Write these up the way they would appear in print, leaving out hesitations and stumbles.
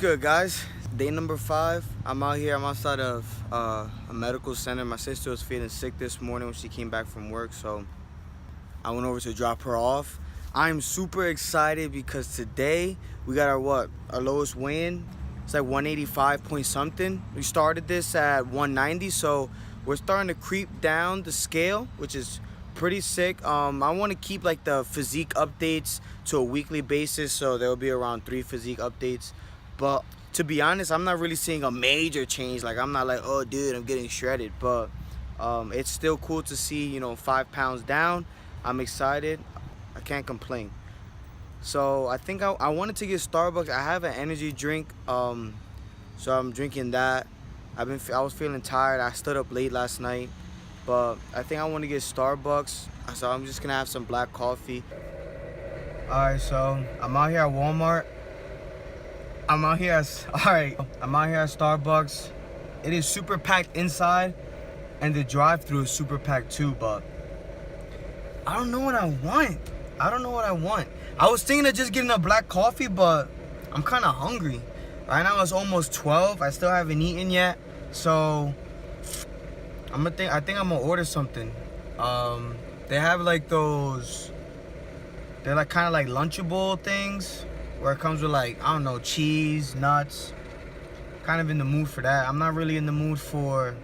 good, guys? Day number 5. I'm out here. I'm outside of a medical center. My sister was feeling sick this morning when she came back from work, so I went over to drop her off. I'm super excited because today we got our lowest weigh-in. It's like 185 point something. We started this at 190, so we're starting to creep down the scale, which is pretty sick. I want to keep like the physique updates to a weekly basis, so there'll be around 3 physique updates. But to be honest, I'm not really seeing a major change. Like, I'm not like, oh dude, I'm getting shredded, but it's still cool to see, 5 pounds down. I'm excited. I can't complain. So I think I wanted to get Starbucks. I have an energy drink, so I'm drinking that. I was feeling tired. I stood up late last night, but I think I want to get Starbucks, so I'm just gonna have some black coffee. All right, so I'm out here at Walmart. I'm out here at Starbucks. It is super packed inside, and the drive-thru is super packed too, but I don't know what I want. I was thinking of just getting a black coffee, but I'm kind of hungry. Right now it's almost 12. I still haven't eaten yet, so I think I'm gonna order something. They have like those. They're like kind of like Lunchable things, where it comes with like, I don't know, cheese, nuts. Kind of in the mood for that. I'm not really in the mood for,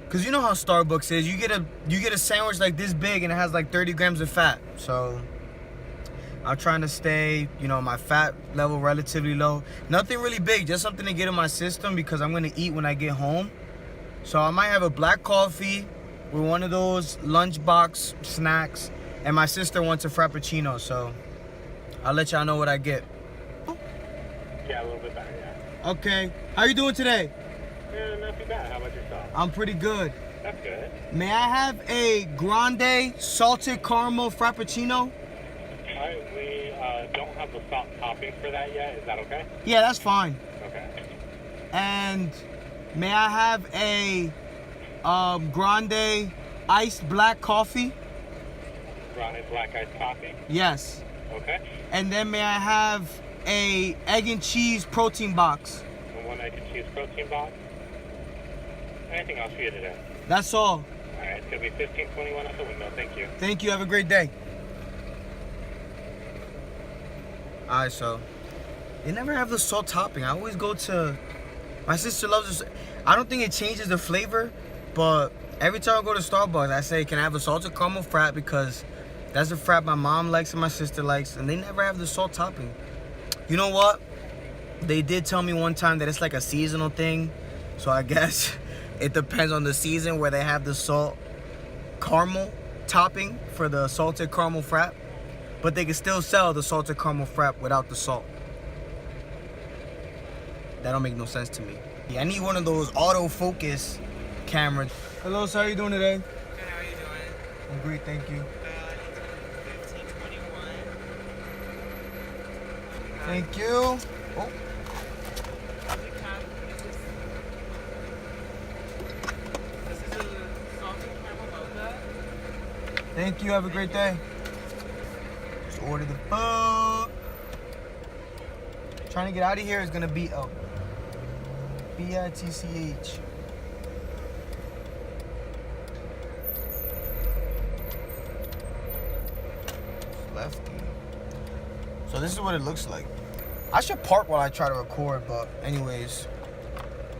cause you know how Starbucks is. You get a sandwich like this big and it has like 30 grams of fat. So I'm trying to stay, my fat level relatively low. Nothing really big, just something to get in my system because I'm gonna eat when I get home. So I might have a black coffee with one of those lunchbox snacks, and my sister wants a Frappuccino, so I'll let y'all know what I get. Yeah, a little bit better, yeah. Okay, how you doing today? Yeah, not too bad. How about yourself? I'm pretty good. That's good. May I have a grande salted caramel Frappuccino? Alright, we don't have the salt topping for that yet. Is that okay? Yeah, that's fine. Okay. And may I have a grande iced black coffee? Grande black iced coffee? Yes. Okay. And then may I have a egg and cheese protein box? And 1 egg and cheese protein box? Anything else for you today? That's all. Alright, it's going to be 1521 at the window. Thank you. Thank you. Have a great day. Alright, so they never have the salt topping. I always go to, my sister loves this. I don't think it changes the flavor, but every time I go to Starbucks, I say, can I have a salted caramel frap, because that's the frap my mom likes and my sister likes, and they never have the salt topping. You know what? They did tell me one time that it's like a seasonal thing, so I guess it depends on the season where they have the salt caramel topping for the salted caramel frap, but they can still sell the salted caramel frap without the salt. That don't make no sense to me. Yeah, I need one of those autofocus cameras. Hello, sir. How you doing today? Good, how are you doing? I'm great, thank you. 1521. Thank you. Oh, This is a salted caramel mocha. thank you. Have a great day. Just order the food. Trying to get out of here is gonna be a BITCH. Lefty. So this is what it looks like. I should park while I try to record, but anyways,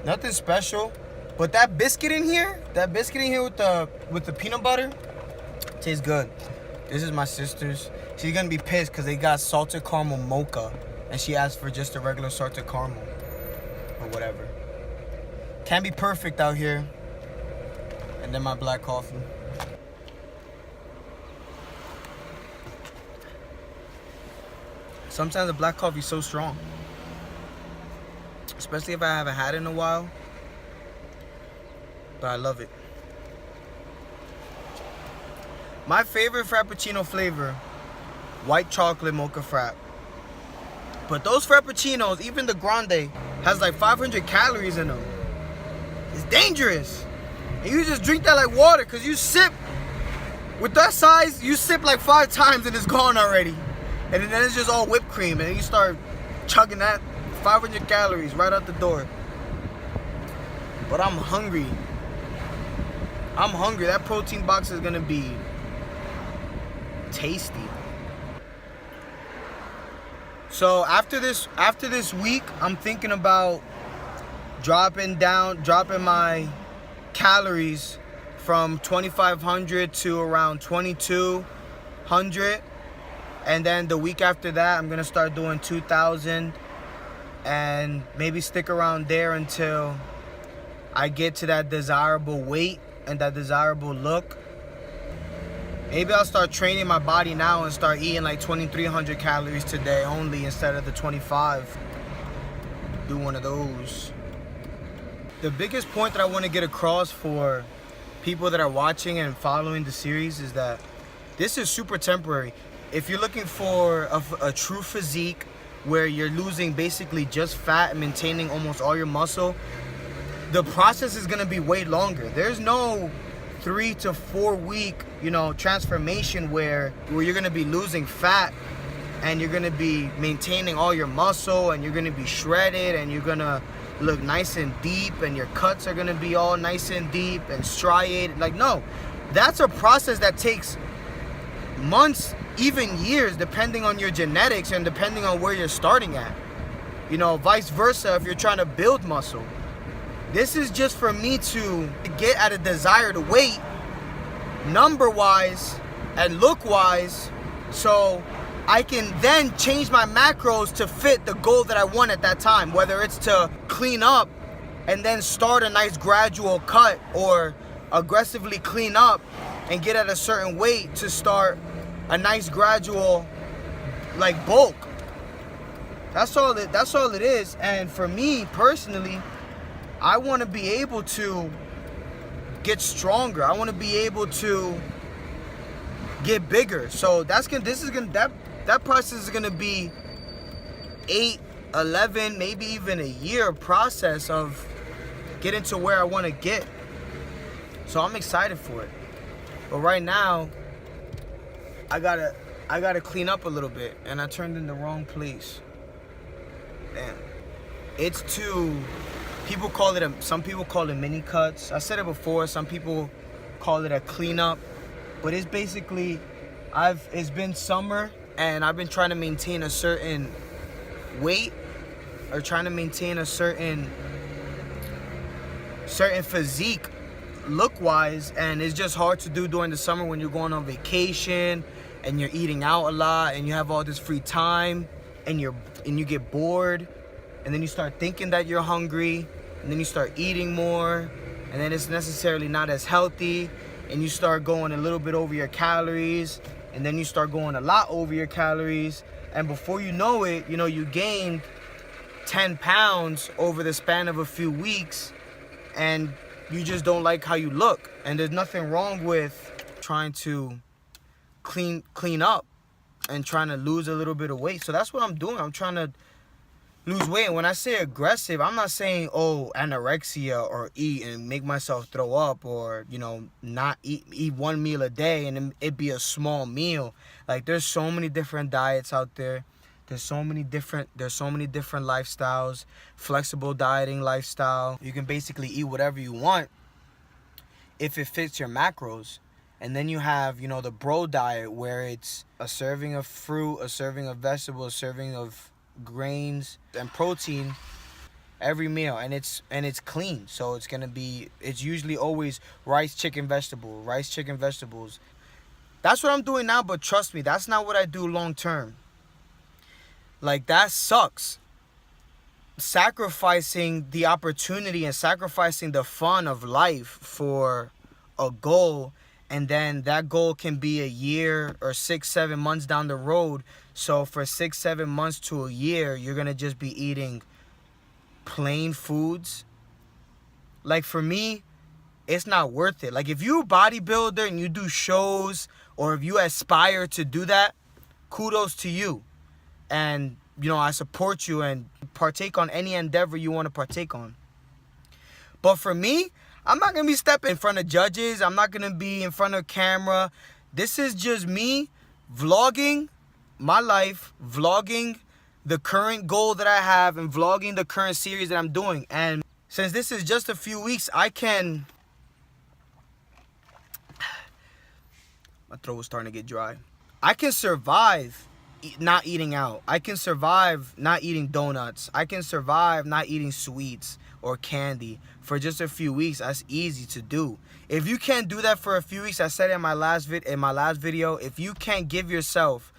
nothing special. But that biscuit in here with the peanut butter tastes good. This is my sister's. She's gonna be pissed because they got salted caramel mocha, and she asked for just a regular salted caramel or whatever. Can't be perfect out here. And then my black coffee. Sometimes the black coffee is so strong, especially if I haven't had it in a while, but I love it. My favorite Frappuccino flavor, white chocolate mocha frap. But those Frappuccinos, even the grande, has like 500 calories in them. It's dangerous. And you just drink that like water, because you sip, with that size, you sip like 5 times and it's gone already. And then it's just all whipped cream, and then you start chugging that 500 calories right out the door. But I'm hungry. I'm hungry. That protein box is gonna be tasty. So after this week, I'm thinking about dropping my calories from 2,500 to around 2,200. And then the week after that, I'm gonna start doing 2,000 and maybe stick around there until I get to that desirable weight and that desirable look. Maybe I'll start training my body now and start eating like 2,300 calories today only instead of the 25. Do one of those. The biggest point that I want to get across for people that are watching and following the series is that this is super temporary. If you're looking for a true physique where you're losing basically just fat and maintaining almost all your muscle, the process is going to be way longer. There's no 3 to 4 week, transformation where you're going to be losing fat and you're going to be maintaining all your muscle and you're going to be shredded and you're going to look nice and deep and your cuts are going to be all nice and deep and striated. Like, no, that's a process that takes months, even years, depending on your genetics and depending on where you're starting at. Vice versa if you're trying to build muscle. This is just for me to get at a desired weight, number-wise and look-wise, so I can then change my macros to fit the goal that I want at that time, whether it's to clean up and then start a nice gradual cut, or aggressively clean up and get at a certain weight to start a nice gradual bulk. That's all it is. And for me personally, I want to be able to get stronger. I want to be able to get bigger. So that process is gonna be 8, 11, maybe even a year process of getting to where I want to get. So I'm excited for it. But right now, I gotta clean up a little bit, and I turned in the wrong place. Damn. Some people call it mini cuts. I said it before. Some people call it a cleanup, but it's basically, it's been summer and I've been trying to maintain a certain weight or trying to maintain a certain physique look-wise, and it's just hard to do during the summer when you're going on vacation and you're eating out a lot and you have all this free time and you get bored, and then you start thinking that you're hungry, and then you start eating more, and then it's necessarily not as healthy, and you start going a little bit over your calories, and then you start going a lot over your calories, and before you know it, you gained 10 pounds over the span of a few weeks, and you just don't like how you look. And there's nothing wrong with trying to clean up and trying to lose a little bit of weight. So that's what I'm doing. I'm trying to lose weight. And when I say aggressive, I'm not saying, anorexia or eat and make myself throw up, or, not eat one meal a day and it be a small meal. Like, there's so many different diets out there. There's so many different lifestyles. Flexible dieting lifestyle. You can basically eat whatever you want if it fits your macros. And then you have, the bro diet, where it's a serving of fruit, a serving of vegetables, a serving of grains and protein every meal, and it's clean. So it's usually always rice, chicken, vegetables. That's what I'm doing now, but trust me, that's not what I do long term. Like, that sucks. Sacrificing the opportunity and sacrificing the fun of life for a goal, and then that goal can be a year or 6-7 months down the road. So for 6-7 months to a year, you're gonna just be eating plain foods. Like, for me, it's not worth it. Like, if you're a bodybuilder and you do shows, or if you aspire to do that, kudos to you. And, I support you and partake on any endeavor you want to partake on. But for me, I'm not going to be stepping in front of judges. I'm not going to be in front of camera. This is just me vlogging my life, vlogging the current goal that I have and vlogging the current series that I'm doing. And since this is just a few weeks, my throat was starting to get dry. I can survive not eating out. I can survive not eating donuts. I can survive not eating sweets or candy for just a few weeks. That's easy to do. If you can't do that for a few weeks, I said in my last video, if you can't give yourself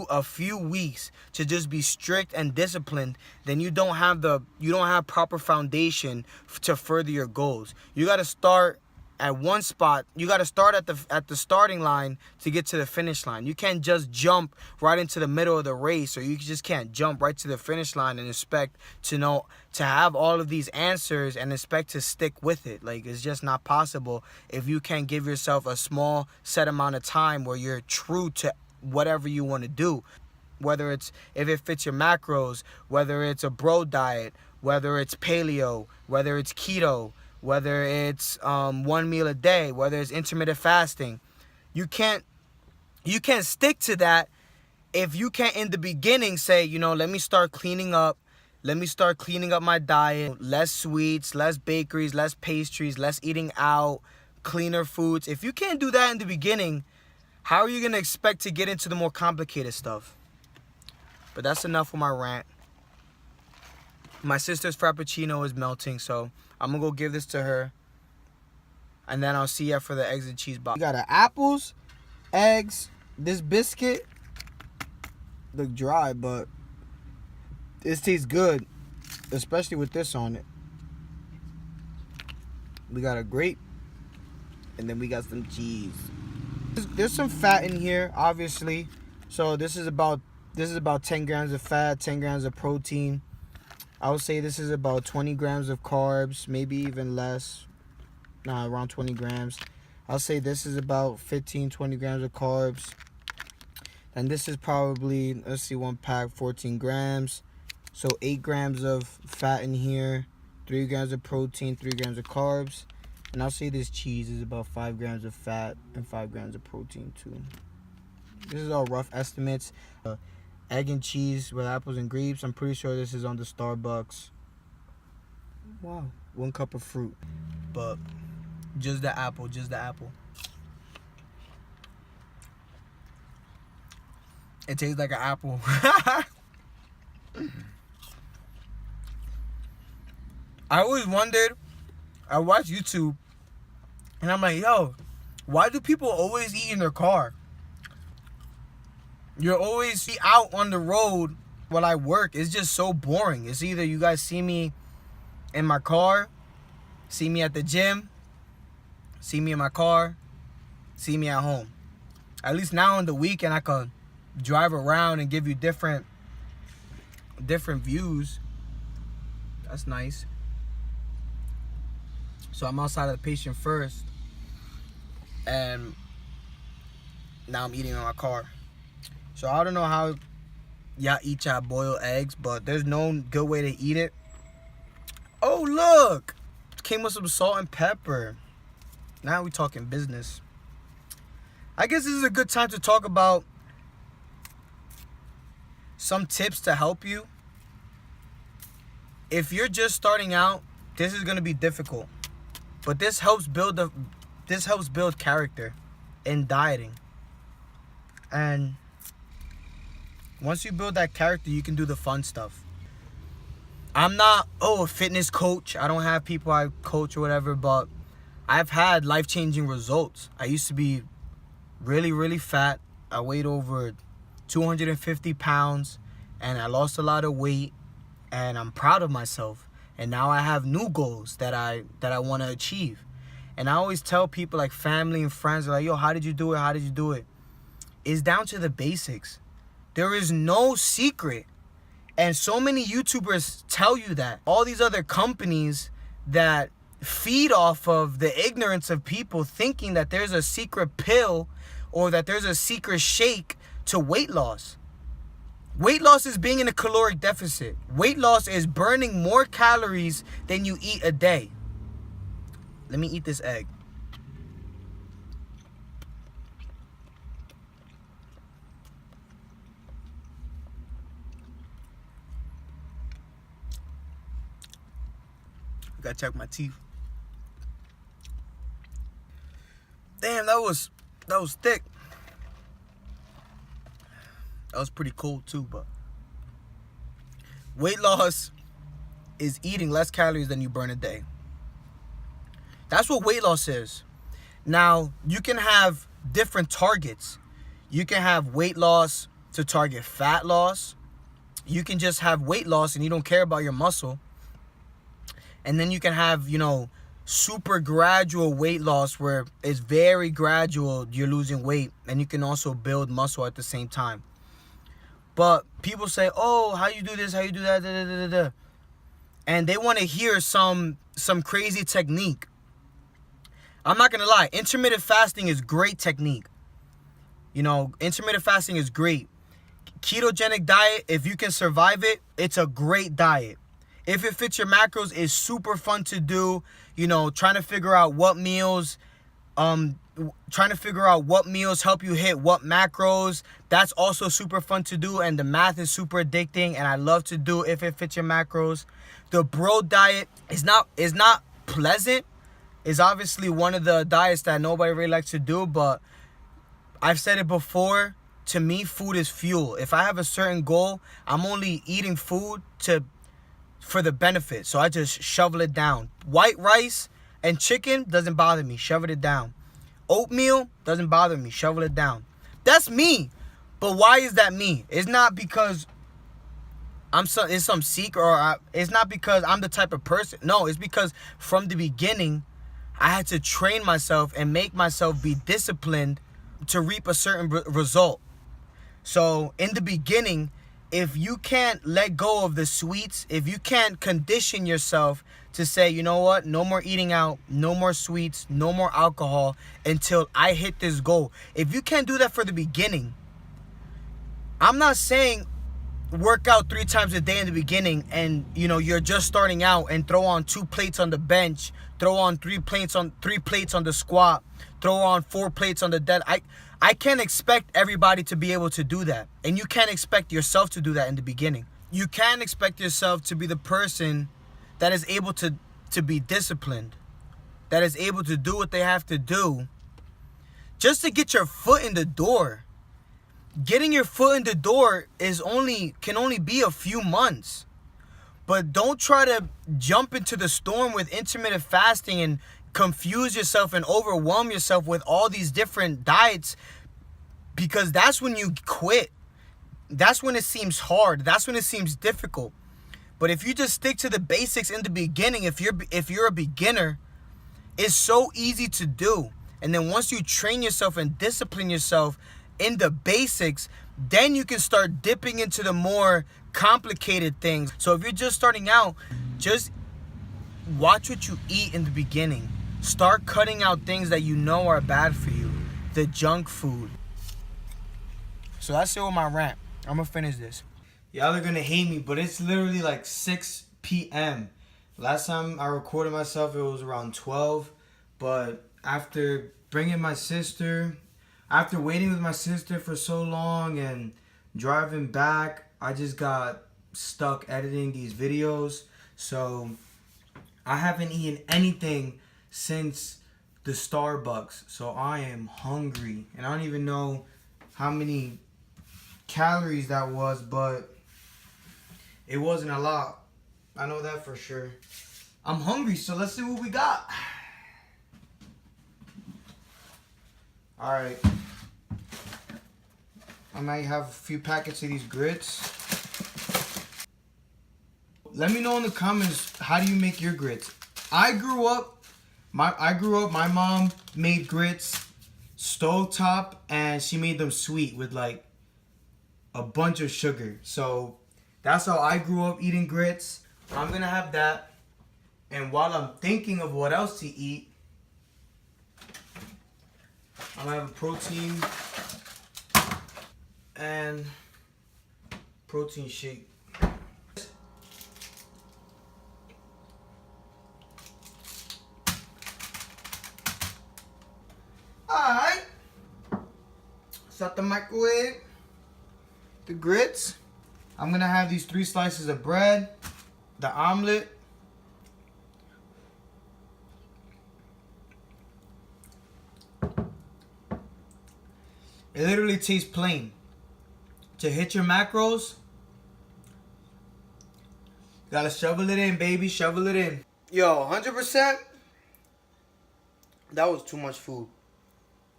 a few weeks to just be strict and disciplined, then you don't have proper foundation to further your goals. You got to start at one spot. You got to start at the starting line to get to the finish line. You can't just jump right into the middle of the race, or you just can't jump right to the finish line and expect to have all of these answers and expect to stick with it. Like, it's just not possible if you can't give yourself a small set amount of time where you're true to whatever you want to do. Whether it's, if it fits your macros, whether it's a bro diet, whether it's paleo, whether it's keto, whether it's 1 meal a day, whether it's intermittent fasting. You can't stick to that if you can't in the beginning say, let me start cleaning up my diet, less sweets, less bakeries, less pastries, less eating out, cleaner foods. If you can't do that in the beginning, how are you going to expect to get into the more complicated stuff? But that's enough for my rant. My sister's Frappuccino is melting, so I'm going to go give this to her. And then I'll see you for the eggs and cheese box. We got apples, eggs, this biscuit. Look dry, but this tastes good, especially with this on it. We got a grape, and then we got some cheese. There's some fat in here, obviously. So this is about 10 grams of fat, 10 grams of protein. I would say this is about 20 grams of carbs, maybe even less. Nah, around 20 grams. I'll say this is about 15, 20 grams of carbs. And this is probably, let's see, one pack, 14 grams. So 8 grams of fat in here, 3 grams of protein, 3 grams of carbs. And I'll say this cheese is about 5 grams of fat and 5 grams of protein too. This is all rough estimates. Egg and cheese with apples and grapes. I'm pretty sure this is on the Starbucks. Wow. 1 cup of fruit. But just the apple. It tastes like an apple. I always wondered, I watch YouTube, and I'm like, yo, why do people always eat in their car? You're always out on the road while I work. It's just so boring. It's either you guys see me in my car, see me at the gym, see me in my car, see me at home. At least now on the weekend, I can drive around and give you different views. That's nice. So I'm outside of the patient first, and now I'm eating in my car. So I don't know how y'all eat y'all boiled eggs, but there's no good way to eat it. Oh, look! It came with some salt and pepper. Now we talking business. I guess this is a good time to talk about some tips to help you. If you're just starting out, this is going to be difficult. But this helps build character in dieting. And once you build that character, you can do the fun stuff. I'm not a fitness coach. I don't have people I coach or whatever, but I've had life-changing results. I used to be really, really fat. I weighed over 250 pounds, and I lost a lot of weight, and I'm proud of myself. And now I have new goals that I want to achieve. And I always tell people, like family and friends, like, yo, how did you do it? How did you do it? It's down to the basics. There is no secret. And so many YouTubers tell you that. All these other companies that feed off of the ignorance of people thinking that there's a secret pill or that there's a secret shake to weight loss. Weight loss is being in a caloric deficit. Weight loss is burning more calories than you eat a day. Let me eat this egg. Gotta check my teeth. Damn, that was thick. That was pretty cool too, but weight loss is eating less calories than you burn a day. That's what weight loss is. Now, you can have different targets. You can have weight loss to target fat loss. You can just have weight loss and you don't care about your muscle. And then you can have, super gradual weight loss where it's very gradual, you're losing weight, and you can also build muscle at the same time. But people say, oh, how you do this, how you do that, da, da, da, da. And they want to hear some crazy technique. I'm not going to lie. Intermittent fasting is great technique. Intermittent fasting is great. Ketogenic diet, if you can survive it, it's a great diet. If it fits your macros, it's super fun to do. Trying to figure out what meals help you hit what macros. That's also super fun to do, and the math is super addicting, and I love to do if it fits your macros. The bro diet is not pleasant. It's obviously one of the diets that nobody really likes to do, but I've said it before. To me, food is fuel. If I have a certain goal, I'm only eating food for the benefit. So I just shovel it down. White rice and chicken doesn't bother me. Shovel it down. Oatmeal doesn't bother me. Shovel it down. That's me. But why is that me? It's not because it's some secret, or it's not because I'm the type of person. No, it's because from the beginning, I had to train myself and make myself be disciplined to reap a certain result. So in the beginning, if you can't let go of the sweets, if you can't condition yourself to say, you know what, no more eating out, no more sweets, no more alcohol until I hit this goal. If you can't do that for the beginning, I'm not saying work out 3 times a day in the beginning and, you're just starting out and throw on 2 plates on the bench, throw on 3 plates on the squat, throw on 4 plates on the dead. I can't expect everybody to be able to do that. And you can't expect yourself to do that in the beginning. You can expect yourself to be the person that is able to be disciplined, that is able to do what they have to do just to get your foot in the door. Getting your foot in the door can only be a few months. But don't try to jump into the storm with intermittent fasting and confuse yourself and overwhelm yourself with all these different diets, because that's when you quit. That's when it seems hard. That's when it seems difficult. But if you just stick to the basics in the beginning, if you're a beginner, it's so easy to do. And then once you train yourself and discipline yourself in the basics, then you can start dipping into the more complicated things. So if you're just starting out, just watch what you eat in the beginning. Start cutting out things that you know are bad for you. The junk food. So that's it with my rant. I'm gonna finish this. Y'all are gonna hate me, but it's literally like 6 p.m. Last time I recorded myself, it was around 12. But after waiting with my sister for so long and driving back, I just got stuck editing these videos. So I haven't eaten anything since the Starbucks. So I am hungry. And I don't even know how many calories that was, but it wasn't a lot. I know that for sure. I'm hungry, so let's see what we got. Alright. I might have a few packets of these grits. Let me know in the comments, how do you make your grits? I grew up, my mom made grits stovetop, and she made them sweet with like a bunch of sugar. So that's how I grew up eating grits. I'm gonna have that. And while I'm thinking of what else to eat, I'm gonna have a protein and protein shake. Alright. Set the microwave. The grits. I'm gonna have these 3 slices of bread, the omelet, It literally tastes plain. To hit your macros, gotta shovel it in, baby. Shovel it in. Yo, 100%. That was too much food.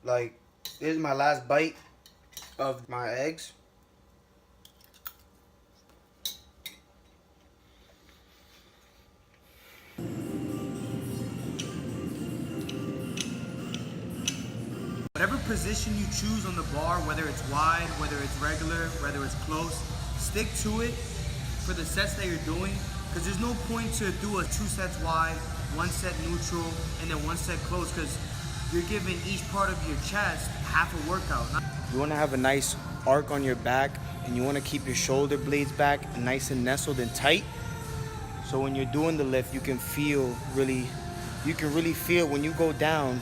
Like, this is my last bite of my eggs. Whatever position you choose on the bar, whether it's wide, whether it's regular, whether it's close, stick to it for the sets that you're doing, because there's no point to do a 2 sets wide, 1 set neutral, and then 1 set close, because you're giving each part of your chest half a workout. You want to have a nice arc on your back, and you want to keep your shoulder blades back nice and nestled and tight. So when you're doing the lift, you can really feel when you go down.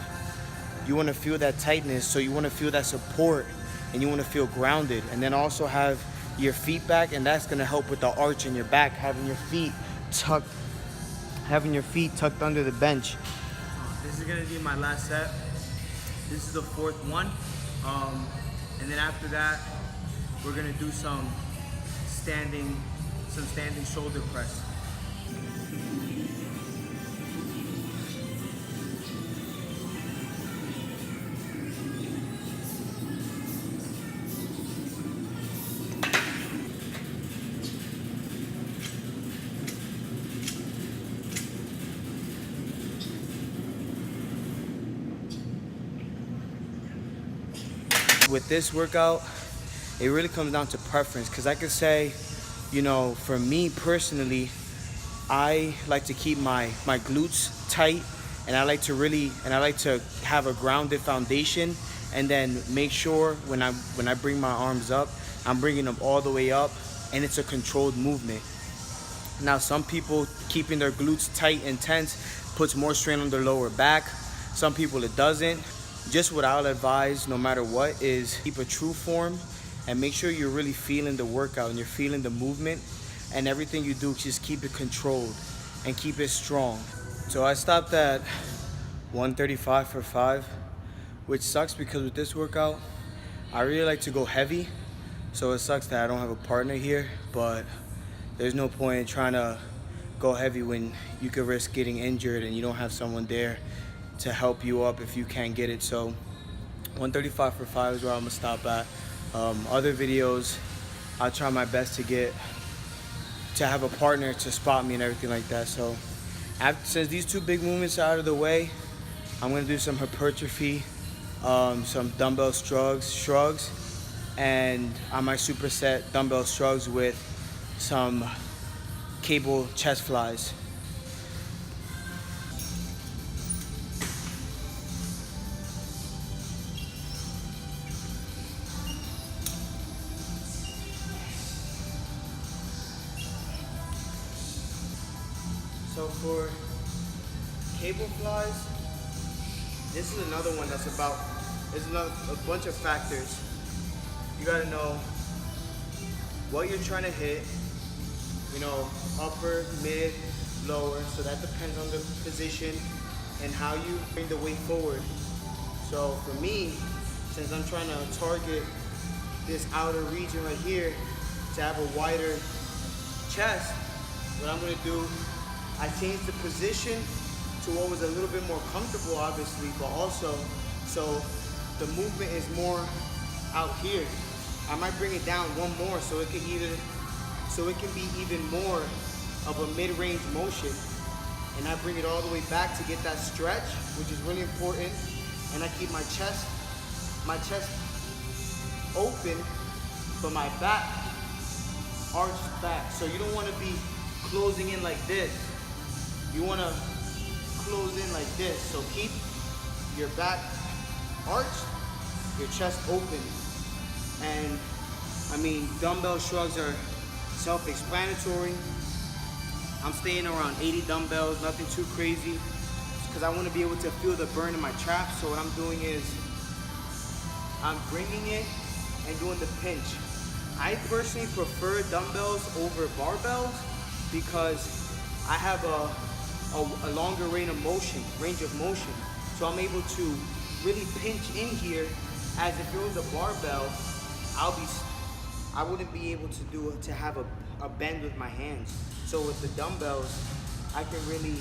You want to feel that tightness, so you want to feel that support, and you want to feel grounded. And then also have your feet back, and that's going to help with the arch in your back, having your feet tucked under the bench. This is going to be my last set. This is the 4th one. And then after that, we're going to do some standing shoulder press. With this workout, it really comes down to preference, because I could say, you know, for me personally, I like to keep my glutes tight, and I like to have a grounded foundation, and then make sure when I bring my arms up, I'm bringing them all the way up, and it's a controlled movement. Now, some people keeping their glutes tight and tense puts more strain on their lower back. Some people it doesn't. Just what I'll advise, no matter what, is keep a true form and make sure you're really feeling the workout and you're feeling the movement, and everything you do, just keep it controlled and keep it strong. So I stopped at 135 for 5, which sucks because with this workout, I really like to go heavy. So it sucks that I don't have a partner here, but there's no point in trying to go heavy when you could risk getting injured and you don't have someone there to help you up if you can't get it. So 135 for 5 is where I'm gonna stop at. Other videos, I'll try my best to have a partner to spot me and everything like that. So since these 2 big movements are out of the way, I'm gonna do some hypertrophy, some dumbbell shrugs, and I might superset dumbbell shrugs with some cable chest flies. So for cable flies, this is another one there's a bunch of factors. You gotta know what you're trying to hit, you know, upper, mid, lower, so that depends on the position and how you bring the weight forward. So for me, since I'm trying to target this outer region right here to have a wider chest, what I'm gonna do, I changed the position to what was a little bit more comfortable, obviously, but also so the movement is more out here. I might bring it down one more so it can be even more of a mid-range motion, and I bring it all the way back to get that stretch, which is really important. And I keep my chest open, but my back arched back. So you don't want to be closing in like this. You want to close in like this. So keep your back arched, your chest open. And I mean, dumbbell shrugs are self-explanatory. I'm staying around 80 dumbbells, nothing too crazy, because I want to be able to feel the burn in my traps. So what I'm doing is I'm bringing it and doing the pinch. I personally prefer dumbbells over barbells because I have a longer range of motion. So I'm able to really pinch in here As if it was a barbell, I wouldn't be able to have a bend with my hands. So with the dumbbells, I can really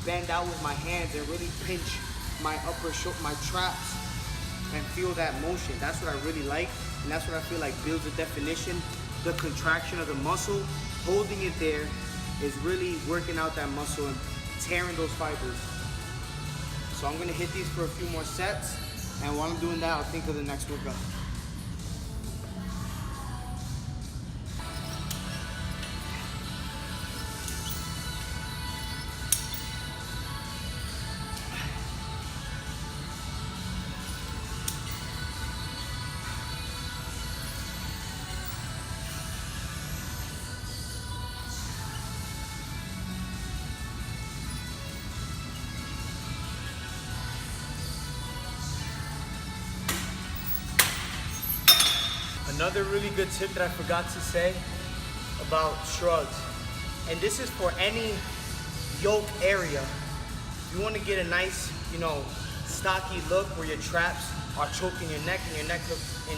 bend out with my hands and really pinch my my traps and feel that motion. That's what I really like, and that's what I feel like builds the definition, the contraction of the muscle. Holding it there is really working out that muscle and tearing those fibers. So I'm gonna hit these for a few more sets, and while I'm doing that, I'll think of the next workout. Another really good tip that I forgot to say about shrugs, and this is for any yoke area. You want to get a nice, stocky look where your traps are choking your neck and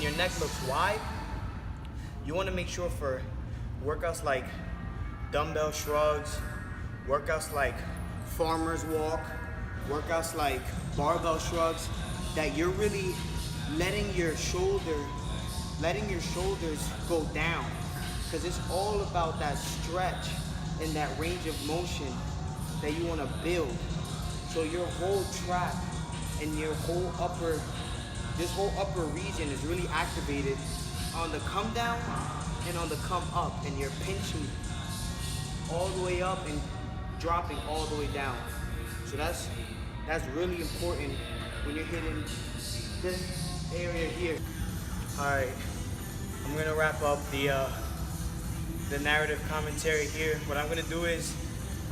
your neck looks wide. You want to make sure for workouts like dumbbell shrugs, workouts like farmer's walk, workouts like barbell shrugs, that you're really letting your shoulders go down, because it's all about that stretch and that range of motion that you want to build. So your whole trap and your this whole upper region is really activated on the come down and on the come up, and you're pinching all the way up and dropping all the way down. So that's really important when you're hitting this area here. All right, I'm gonna wrap up the narrative commentary here. What I'm gonna do is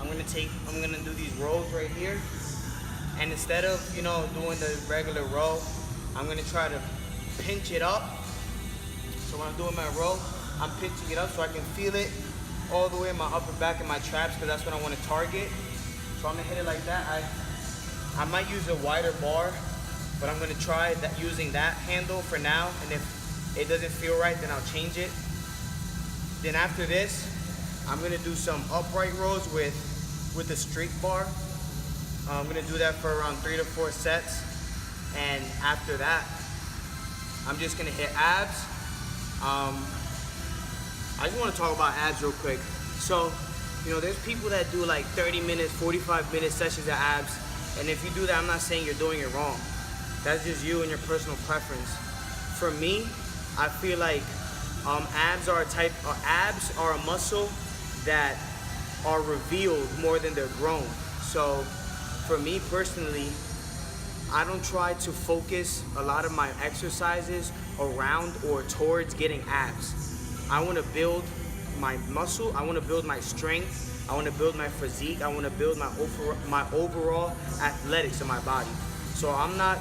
I'm gonna do these rows right here, and instead of doing the regular row, I'm gonna try to pinch it up. So when I'm doing my row, I'm pinching it up so I can feel it all the way in my upper back and my traps, because that's what I want to target. So I'm gonna hit it like that. I might use a wider bar, but I'm gonna try using that handle for now, and if it doesn't feel right, then I'll change it. Then after this, I'm gonna do some upright rows with the straight bar. I'm gonna do that for around 3 to 4 sets, and after that, I'm just gonna hit abs. I just want to talk about abs real quick. So, there's people that do like 30 minutes, 45-minute sessions of abs, and if you do that, I'm not saying you're doing it wrong. That's just you and your personal preference. For me, I feel like abs are a muscle that are revealed more than they're grown. So for me personally, I don't try to focus a lot of my exercises around or towards getting abs. I want to build my muscle, I want to build my strength, I want to build my physique, I want to build my overall athletics of my body. So I'm not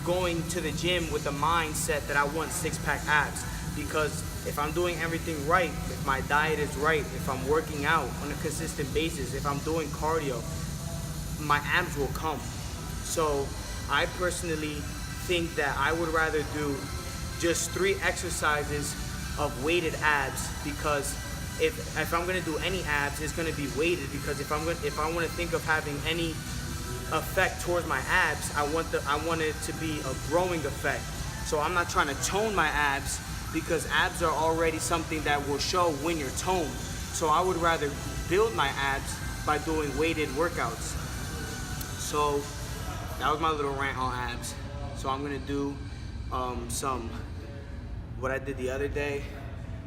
going to the gym with the mindset that I want 6-pack abs, because if I'm doing everything right, if my diet is right, if I'm working out on a consistent basis, if I'm doing cardio, my abs will come. So I personally think that I would rather do just 3 exercises of weighted abs, because if I'm gonna do any abs, it's gonna be weighted, because if I want to think of having any effect towards my abs, I want it to be a growing effect. So I'm not trying to tone my abs, because abs are already something that will show when you're toned. So I would rather build my abs by doing weighted workouts. So that was my little rant on abs. So I'm gonna do what I did the other day.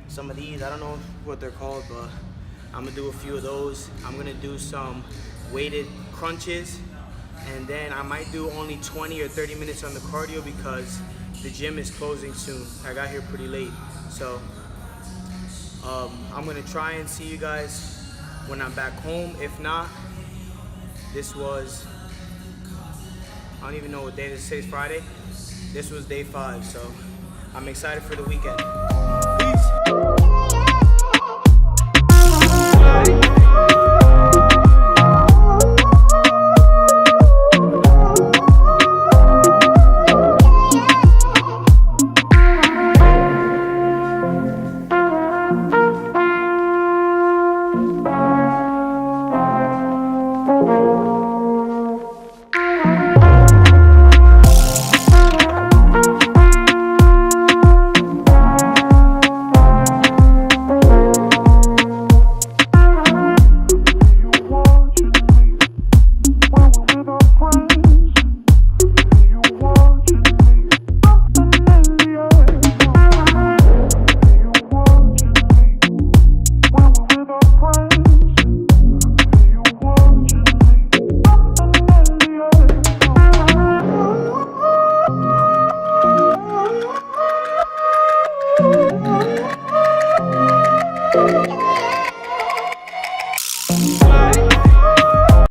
Some of these, I don't know what they're called, but I'm gonna do a few of those. I'm gonna do some weighted crunches, and then I might do only 20 or 30 minutes on the cardio, because the gym is closing soon. I got here pretty late. So I'm gonna try and see you guys when I'm back home. If not, this was, I don't even know what day this is. Today's Friday. This was day 5, so I'm excited for the weekend. Peace.